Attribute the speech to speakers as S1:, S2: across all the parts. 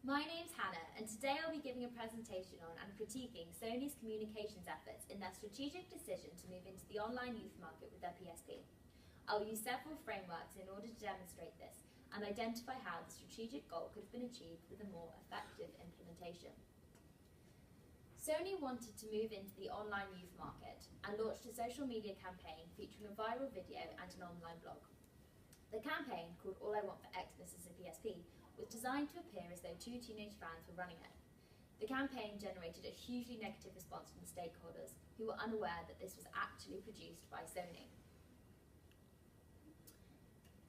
S1: My name's Hannah, and today I'll be giving a presentation on and critiquing Sony's communications efforts in their strategic decision to move into the online youth market with their PSP. I'll use several frameworks in order to demonstrate this and identify how the strategic goal could have been achieved with a more effective implementation. Sony wanted to move into the online youth market and launched a social media campaign featuring a viral video and an online blog. The campaign, called All I Want for Xmas is a PSP, was designed to appear as though two teenage fans were running it. The campaign generated a hugely negative response from the stakeholders, who were unaware that this was actually produced by Sony.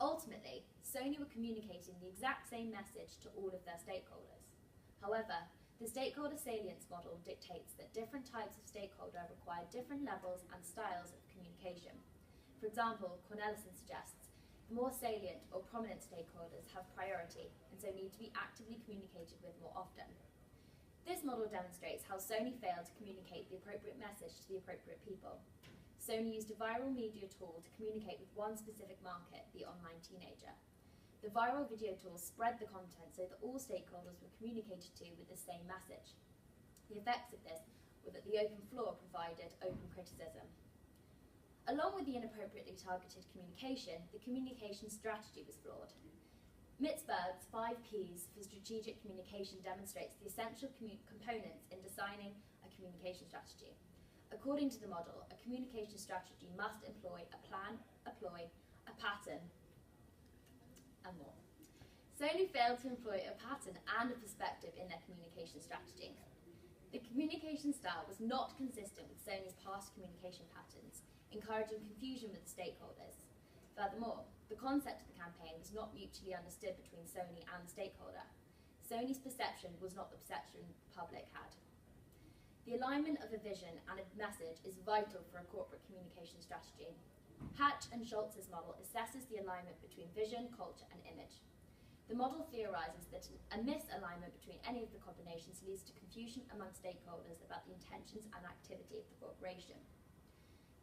S1: Ultimately, Sony were communicating the exact same message to all of their stakeholders. However, the stakeholder salience model dictates that different types of stakeholder require different levels and styles of communication. For example, Cornelison suggests the more salient or prominent stakeholders have priority and so need to be actively communicated with more often. This model demonstrates how Sony failed to communicate the appropriate message to the appropriate people. Sony used a viral media tool to communicate with one specific market, the online teenager. The viral video tool spread the content so that all stakeholders were communicated to with the same message. The effects of this were that the open floor provided open criticism. Along with the inappropriately targeted communication, the communication strategy was flawed. Mitzberg's 5 Ps for strategic communication demonstrates the essential components in designing a communication strategy. According to the model, a communication strategy must employ a plan, a ploy, a pattern, and more. Sony failed to employ a pattern and a perspective in their communication strategy. The communication style was not consistent with Sony's past communication patterns, encouraging confusion with the stakeholders. Furthermore, the concept of the campaign was not mutually understood between Sony and the stakeholder. Sony's perception was not the perception the public had. The alignment of a vision and a message is vital for a corporate communication strategy. Hatch and Schultz's model assesses the alignment between vision, culture, and image. The model theorizes that a misalignment between any of the combinations leads to confusion among stakeholders about the intentions and activity of the corporation.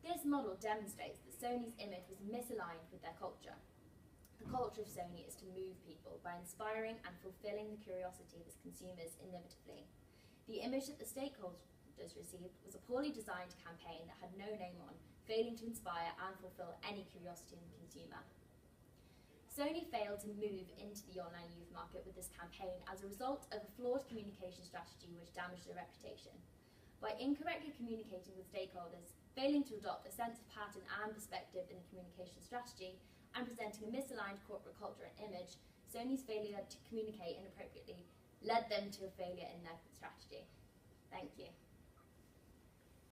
S1: This model demonstrates that Sony's image was misaligned with their culture. The culture of Sony is to move people by inspiring and fulfilling the curiosity of its consumers innovatively. The image that the stakeholders received was a poorly designed campaign that had no name on, failing to inspire and fulfill any curiosity in the consumer. Sony failed to move into the online youth market with this campaign as a result of a flawed communication strategy which damaged their reputation. By incorrectly communicating with stakeholders, failing to adopt a sense of pattern and perspective in the communication strategy, and presenting a misaligned corporate culture and image, Sony's failure to communicate inappropriately led them to a failure in their strategy. Thank you.